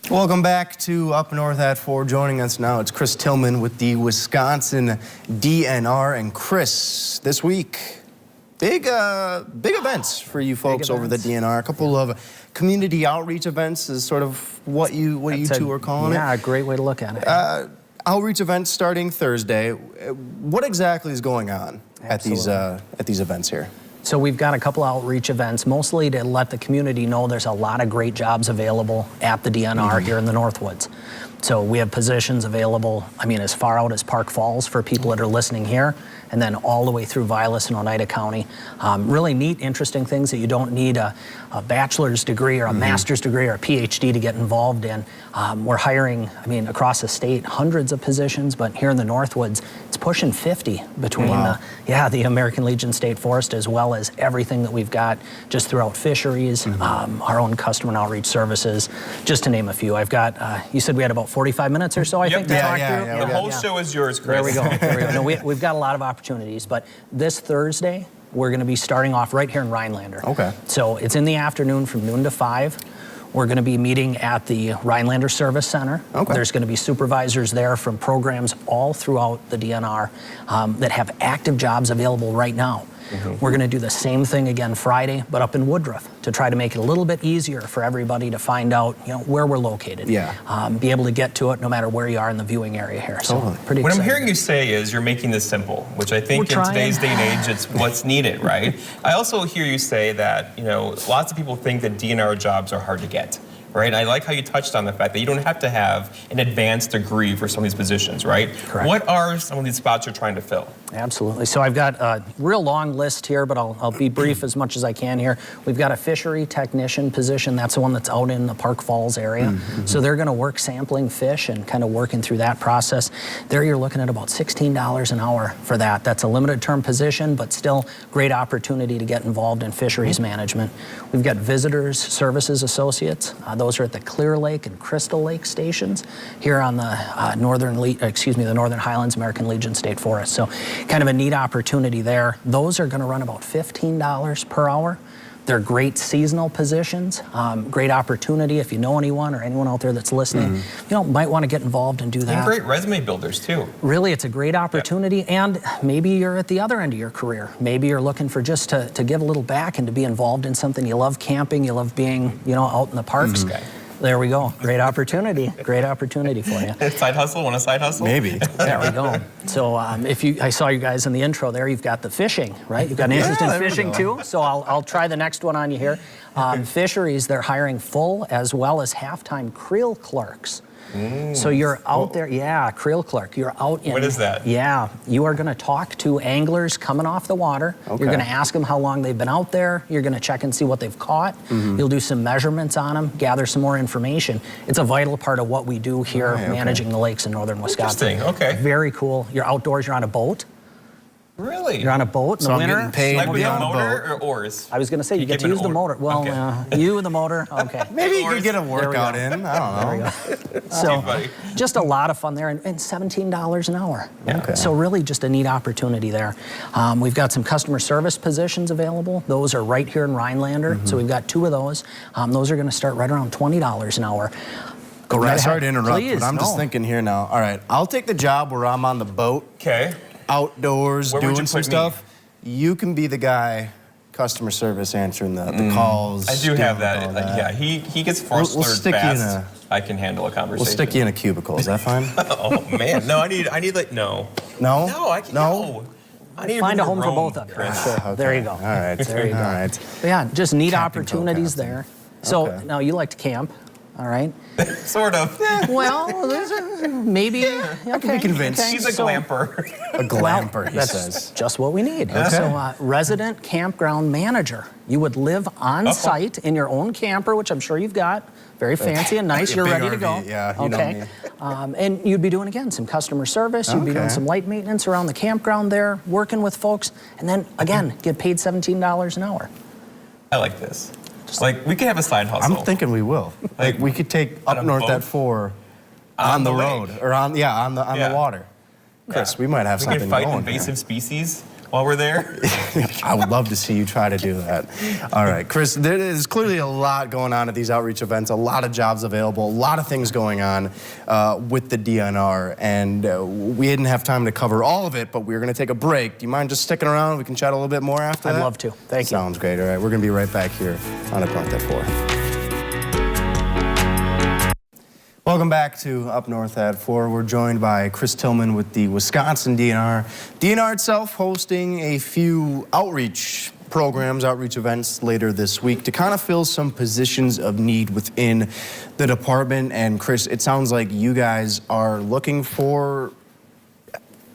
Welcome back to Up North at 4. Joining us now, it's Chris Tillman with the Wisconsin DNR. And Chris, this week, big events for you folks over the DNR. A couple of community outreach events is sort of what you two are calling it. Yeah, a great way to look at it. Outreach events starting Thursday. What exactly is going on at these events here? So we've got a couple outreach events, mostly to let the community know there's a lot of great jobs available at the DNR here in the Northwoods. So we have positions available, I mean, as far out as Park Falls for people that are listening here, and then all the way through Vilas and Oneida County. Really neat, interesting things that you don't need a bachelor's degree or a master's degree or a PhD to get involved in. We're hiring, I mean, across the state, hundreds of positions, but here in the Northwoods, it's pushing 50 between the American Legion State Forest as well as everything that we've got just throughout fisheries, our own customer and outreach services, just to name a few. I've got, you said we had about 45 minutes or so, I think, to talk through. The whole show is yours, Chris. There we go. There we go. No, we've got a lot of opportunities, but this Thursday, we're going to be starting off right here in Rhinelander. Okay. So it's in the afternoon from noon to 5. We're going to be meeting at the Rhinelander Service Center. Okay. There's going to be supervisors there from programs all throughout the DNR that have active jobs available right now. We're going to do the same thing again Friday, but up in Woodruff, to try to make it a little bit easier for everybody to find out, where we're located. Yeah. Be able to get to it no matter where you are in the viewing area here. Totally. So pretty What exciting. I'm hearing you say is you're making this simple, which I think in today's day and age, it's what's needed, right? I also hear you say that, lots of people think that DNR jobs are hard to get. Right? I like how you touched on the fact that you don't have to have an advanced degree for some of these positions, right? Correct. What are some of these spots you're trying to fill? Absolutely. So I've got a real long list here, but I'll be brief as much as I can here. We've got a fishery technician position. That's the one that's out in the Park Falls area. So they're going to work sampling fish and kind of working through that process. There you're looking at about $16 an hour for that. That's a limited term position, but still great opportunity to get involved in fisheries management. We've got visitors services associates. Those are at the Clear Lake and Crystal Lake stations here on the Northern Highlands American Legion State Forest. So kind of a neat opportunity there. Those are going to run about $15 per hour. They're great seasonal positions, great opportunity if you know anyone or anyone out there that's listening, might want to get involved and do that. And great resume builders too. Really, it's a great opportunity, and maybe you're at the other end of your career. Maybe you're looking for just to give a little back and to be involved in something. You love camping, you love being, out in the parks. There we go. Great opportunity. Great opportunity for you. Side hustle? Want a side hustle? Maybe. There we go. So I saw you guys in the intro there. You've got the fishing, right? You've got an interest in fishing too. So I'll try the next one on you here. Fisheries, they're hiring full as well as half-time creel clerks. So you're out there, creel clerk. You're out in. What is that? Yeah, you are going to talk to anglers coming off the water. Okay. You're going to ask them how long they've been out there. You're going to check and see what they've caught. You'll do some measurements on them, gather some more information. It's a vital part of what we do here, managing the lakes in northern Wisconsin. Interesting. Okay. Very cool. You're outdoors. You're on a boat. Really? You're on a boat in the winter. I'm getting paid Like to with be a on a motor boat. or oars? I was going to say you get to use the motor. Well, you and the motor. Okay. Maybe you could get a workout in. I don't know. So just a lot of fun there, and $17 an hour. Okay. So really just a neat opportunity there. We've got some customer service positions available. Those are right here in Rhinelander. So we've got 2 of those. Those are going to start right around $20 an hour. Go right ahead. Sorry to interrupt, Please, but I'm just thinking here now. All right, I'll take the job where I'm on the boat. Okay. Outdoors, Where would you doing some put me? stuff. You can be the guy, customer service, answering the calls. I do have doing all that. Yeah, he gets forced We'll stick you in fast. I can handle a conversation. We'll stick you in a cubicle. Is that fine? Oh man, no, I need no. No? No, I can't. No? I need Find a room home to for roam, both of you. Chris. Sure. There you go. All right. There you go. All right. But yeah, just neat Captain opportunities Co-Captain. there. So Okay. now you like to camp, all right? Sort of. Well, maybe. I can be convinced. He's a glamper. A glamper, he That's says. just what we need. So resident campground manager. You would live on site in your own camper, which I'm sure you've got. Very fancy and nice. A You're big ready to RV, go. yeah, you know Okay. me. And you'd be doing, again, some customer service. You'd be doing Okay. some light maintenance around the campground there, working with folks. And then, again, get paid $17 an hour. I like this. Like, we could have a side hustle. I'm thinking we will. Like, we could take On up a north boat? at 4 on the the road. lake. Or on the water. Chris, we might have We something can fight going invasive here. species. while we're there? I would love to see you try to do that. All right, Chris, there is clearly a lot going on at these outreach events, a lot of jobs available, a lot of things going on with the DNR, and we didn't have time to cover all of it, but we're going to take a break. Do you mind just sticking around? We can chat a little bit more after that? I'd love to. Thank you. Sounds great. All right, we're going to be right back here on Up North at 4. Welcome back to Up North at 4. We're joined by Chris Tillman with the Wisconsin DNR. DNR itself hosting a few outreach programs, outreach events later this week to kind of fill some positions of need within the department. And Chris, it sounds like you guys are looking for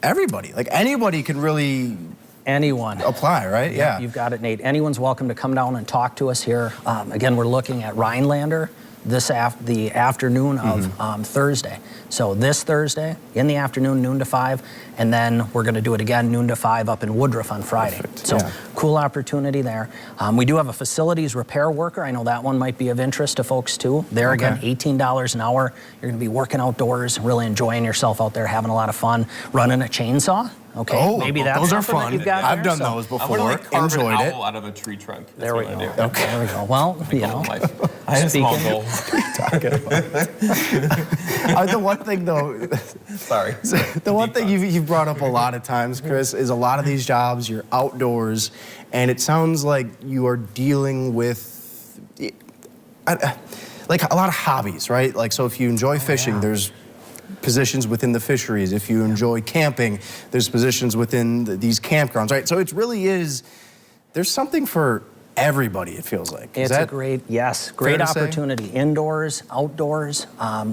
everybody. Like anybody can really apply, right? Yeah. You've got it, Nate. Anyone's welcome to come down and talk to us here. Again, we're looking at Rhinelander the afternoon of Thursday. So this Thursday in the afternoon, noon to 5, and then we're going to do it again noon to 5 up in Woodruff on Friday. Perfect. So Yeah. Cool opportunity there. We do have a facilities repair worker. I know that one might be of interest to folks too. There again, $18 an hour. You're going to be working outdoors, really enjoying yourself out there, having a lot running a chainsaw. Okay, Oh, maybe that's those are something that fun. you've got I've there, done so- those I'm before. gonna like carve Enjoyed an it. owl out of a tree trunk. That's There we what go. I do. Okay. There we go. Well, you Goal know. in life. I have a small Speaking- goal. The one thing though, Sorry. the one thing you've brought up a lot of times, Chris, is a lot of these jobs, you're outdoors, and it sounds like you are dealing with like a lot of hobbies, right? Like, so if you enjoy fishing, yeah. there's positions within the fisheries. If you enjoy camping, there's positions within these campgrounds, right? So it really is, there's something for everybody, it feels like. It's a great to say? opportunity. Indoors, outdoors,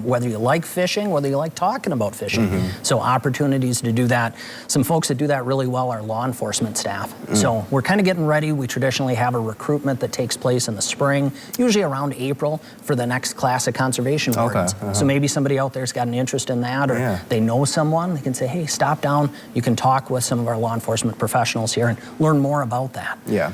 whether you like fishing, whether you like talking about fishing. So opportunities to do that. Some folks that do that really well are law enforcement staff. So we're kind of getting ready. We traditionally have a recruitment that takes place in the spring, usually around April, for the next class of conservation wardens. So maybe somebody out there's got an interest in that, or they know someone. They can say, hey, stop down. You can talk with some of our law enforcement professionals here and learn more about that. Yeah.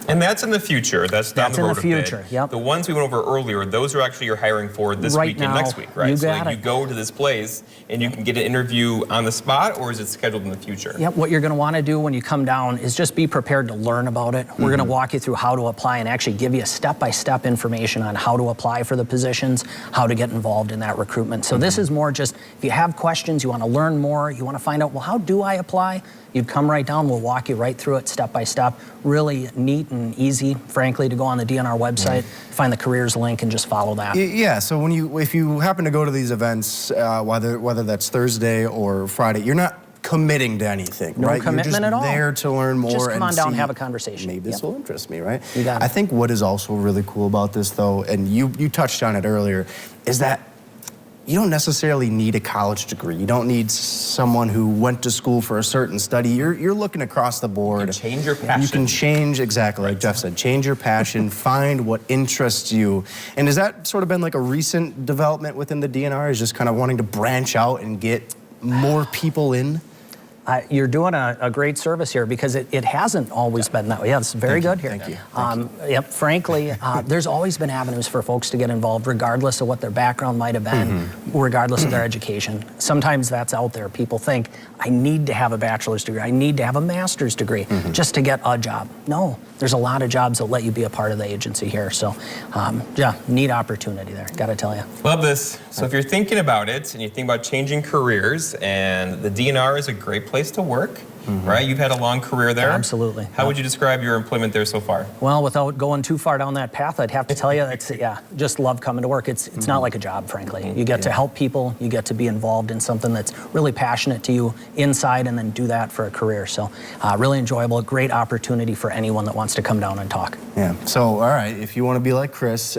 And that's in the future. That's down the road in the future, a bit. yep. The ones we went over earlier, those are actually you're hiring for this Right week and now, next week, right? you So got like, you it. go to this place and you can get an interview on the spot, or is it scheduled in the future? Yep, what you're going to want to do when you come down is just be prepared to learn about it. We're going to walk you through how to apply and actually give you step-by-step information on how to apply for the positions, how to get involved in that recruitment. So this is more just, if you have questions, you want to learn more, you want to find out, well, how do I apply? You'd come right down, we'll walk you right through it step by step. Really neat and easy, frankly, to go on the DNR website, find the careers link and just follow that. Yeah, so if you happen to go to these events, whether that's Thursday or Friday, you're not committing to anything, No right? commitment You're at all. just there to learn more. Just come on down and see, have a conversation. Maybe this will interest me, right? You got it. I think what is also really cool about this, though, and you touched on it earlier, is that you don't necessarily need a college degree. You don't need someone who went to school for a certain study. You're looking across the board. You can change your passion. You can change, exactly, like Jeff said, change your passion, find what interests you. And has that sort of been like a recent development within the DNR, is just kind of wanting to branch out and get more people in? You're doing a great service here because it hasn't always been that way. Yeah, it's very good here. Thank you. Yep, frankly, there's always been avenues for folks to get involved regardless of what their background might have been, regardless of their education. Sometimes that's out there. People think, I need to have a bachelor's degree, I need to have a master's degree just to get a job. No, there's a lot of jobs that let you be a part of the agency here. So, yeah, neat opportunity there, gotta tell you. Love this. So if you're thinking about it and you think about changing careers, and the DNR is a great place to work, right? You've had a long career there. Absolutely. How would you describe your employment there so far? Well, without going too far down that path, I'd have to tell you, just love coming to work. It's not like a job, frankly. You get to help people, you get to be involved in something that's really passionate to you inside, and then do that for a career. So really enjoyable, great opportunity for anyone that wants to come down and talk. Yeah, so all right, if you want to be like Chris,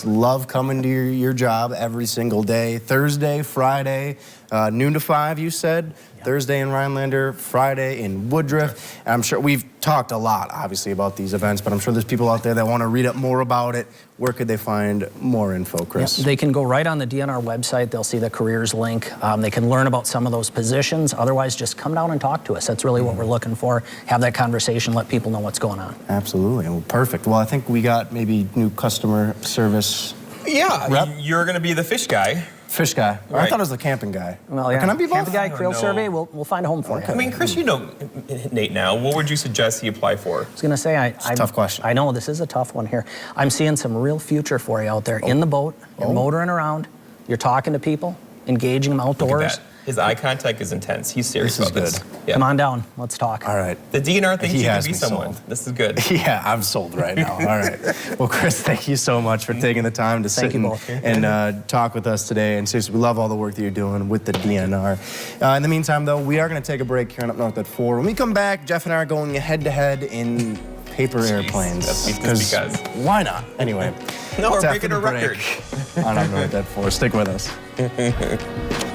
love coming to your job every single day, Thursday, Friday, noon to 5, you said? Thursday in Rhinelander, Friday in Woodruff. And I'm sure we've talked a lot, obviously, about these events, but I'm sure there's people out there that want to read up more about it. Where could they find more info, Chris? Yep, they can go right on the DNR website. They'll see the careers link. They can learn about some of those positions. Otherwise, just come down and talk to us. That's really what we're looking for. Have that conversation, let people know what's going on. Absolutely. Well, perfect. Well, I think we got maybe new customer service Yeah, Rep? you're going to be the fish guy. Fish guy. I Right. thought it was the camping guy. Well, Or yeah. Can I be both? Camping guy, I don't creel know. survey, we'll find a home for you. I mean, Chris, you know Nate now. What would you suggest he apply for? I was going to say, a tough question. I know, this is a tough one here. I'm seeing some real future for you out there. In the boat, you're motoring around, you're talking to people, engaging them Look outdoors. at that. His eye contact is intense. He's serious This is about this. good. Yeah. Come on down, let's talk. All right. The DNR thinks He you can has be me someone. sold. This is good. Yeah, I'm sold right now. All right. Well, Chris, thank you so much for taking the time to sit Thank you and, both. and talk with us today. And seriously, we love all the work that you're doing with the DNR. In the meantime, though, we are going to take a break here on Up North at 4. When we come back, Jeff and I are going head-to-head in paper airplanes. That's because. Why not? Anyway. No, we're it's breaking after a the record. break on Up North at 4. Stick with us.